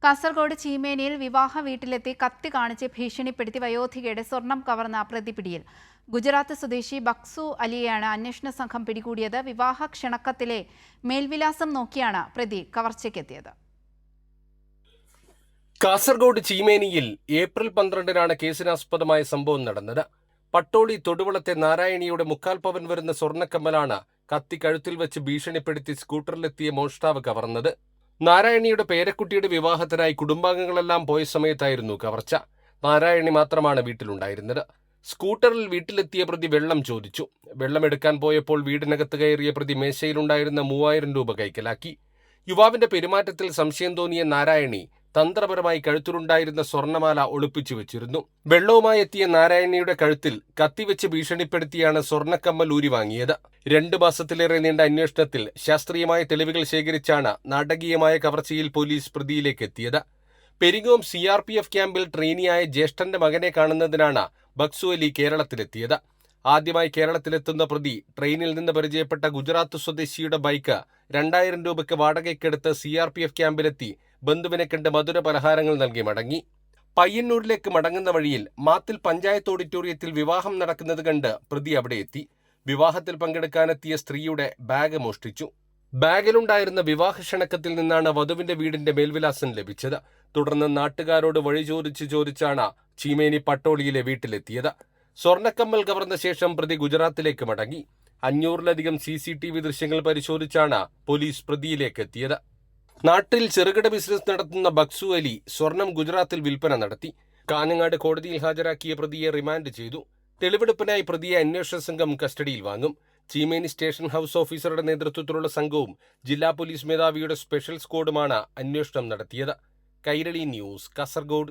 കാസർഗോഡ് ചീമേനിയിൽ വിവാഹ വീട്ടിലെത്തി കത്തി കാണിച്ച് ഭീഷണിപ്പെടുത്തി വയോധികയുടെ സ്വർണം കവർന്ന പ്രതി പിടിയിൽ. ഗുജറാത്ത് സ്വദേശി ബക്സു അലിയെയാണ് അന്വേഷണ സംഘം പിടികൂടിയത്. വിവാഹ ക്ഷണക്കത്തിലെ മേൽവിലാസം നോക്കിയാണ് പ്രതി കവർച്ചയ്ക്കെത്തിയത്. കാസർഗോഡ് ചീമേനിയിൽ ഏപ്രിൽ 12-നാണ് കേസിനാസ്പദമായ സംഭവം നടന്നത്. പട്ടോളി തൊടുവളത്തെ നാരായണിയുടെ 3/4 പവൻ വരുന്ന സ്വർണ്ണക്കമ്മലാണ് കത്തി കഴുത്തിൽ വെച്ച് ഭീഷണിപ്പെടുത്തി സ്കൂട്ടറിലെത്തിയ മോഷ്ടാവ് കവർന്നത്. നാരായണിയുടെ പേരക്കുട്ടിയുടെ വിവാഹത്തിനായി കുടുംബാംഗങ്ങളെല്ലാം പോയ സമയത്തായിരുന്നു കവർച്ച. നാരായണി മാത്രമാണ് വീട്ടിലുണ്ടായിരുന്നത്. സ്കൂട്ടറിൽ വീട്ടിലെത്തിയ പ്രതി വെള്ളം ചോദിച്ചു. വെള്ളമെടുക്കാൻ പോയപ്പോൾ വീടിനകത്ത് കയറിയ പ്രതി മേശയിലുണ്ടായിരുന്ന 3000 രൂപ കൈക്കലാക്കി. യുവാവിന്റെ പെരുമാറ്റത്തിൽ സംശയം തോന്നിയ നാരായണി തന്ത്രപരമായി കഴുത്തിലുണ്ടായിരുന്ന സ്വർണ്ണമാല ഒളിപ്പിച്ചു വെച്ചിരുന്നു. വെള്ളവുമായി എത്തിയ നാരായണിയുടെ കഴുത്തിൽ കത്തിവെച്ച് ഭീഷണിപ്പെടുത്തിയാണ് സ്വർണ്ണക്കമ്മൽ ഊരി വാങ്ങിയത്. 2 മാസത്തിലേറെ നീണ്ട അന്വേഷണത്തിൽ ശാസ്ത്രീയമായ തെളിവുകൾ ശേഖരിച്ചാണ് നാടകീയമായ കവർച്ചയിൽ പോലീസ് പ്രതിയിലേക്ക് എത്തിയത്. പെരിങ്ങോം CRPF ക്യാമ്പിൽ ട്രെയിനിയായ ജ്യേഷ്ഠന്റെ മകനെ കാണുന്നതിനാണ് ബക്സു അലി കേരളത്തിലെത്തിയത്. ആദ്യമായി കേരളത്തിലെത്തുന്ന പ്രതി ട്രെയിനിൽ നിന്ന് പരിചയപ്പെട്ട ഗുജറാത്ത് സ്വദേശിയുടെ ബൈക്ക് 2000 രൂപയ്ക്ക് വാടകയ്ക്കെടുത്ത് CRPF ക്യാമ്പിലെത്തി ബന്ധുവിനെ കണ്ട് മധുര പലഹാരങ്ങൾ നൽകി മടങ്ങി. പയ്യന്നൂരിലേക്ക് മടങ്ങുന്ന വഴിയിൽ മാത്തിൽ പഞ്ചായത്ത് ഓഡിറ്റോറിയത്തിൽ വിവാഹം നടക്കുന്നത് കണ്ട് പ്രതി അവിടെ എത്തി. വിവാഹത്തിൽ പങ്കെടുക്കാനെത്തിയ സ്ത്രീയുടെ ബാഗ് മോഷ്ടിച്ചു. ബാഗിലുണ്ടായിരുന്ന വിവാഹ ക്ഷണക്കത്തിൽ നിന്നാണ് വധുവിന്റെ വീടിന്റെ മേൽവിലാസം ലഭിച്ചത്. തുടർന്ന് നാട്ടുകാരോട് വഴി ചോദിച്ചാണ് ചീമേനി പട്ടോളിയിലെ വീട്ടിലെത്തിയത്. സ്വർണ്ണക്കമ്മൽ കവർന്ന ശേഷം പ്രതി ഗുജറാത്തിലേക്ക് മടങ്ങി. 500-ലധികം CCTV ദൃശ്യങ്ങൾ പരിശോധിച്ചാണ് പോലീസ് പ്രതിയിലേക്ക് എത്തിയത്. നാട്ടിൽ ചെറുകിട ബിസിനസ് നടത്തുന്ന ബക്സു അലി സ്വർണം ഗുജറാത്തിൽ വിൽപ്പന നടത്തി. കാഞ്ഞങ്ങാട് കോടതിയിൽ ഹാജരാക്കിയ പ്രതിയെ റിമാൻഡ് ചെയ്തു. തെളിവെടുപ്പിനായി പ്രതിയെ അന്വേഷണ സംഘം കസ്റ്റഡിയിൽ വാങ്ങും. ചീമേനി സ്റ്റേഷൻ ഹൌസ് ഓഫീസറുടെ നേതൃത്വത്തിലുള്ള സംഘവും ജില്ലാ പോലീസ് മേധാവിയുടെ സ്പെഷ്യൽ സ്ക്വാഡുമാണ് അന്വേഷണം നടത്തിയത്. കൈരളി ന്യൂസ്, കാസർഗോഡ്.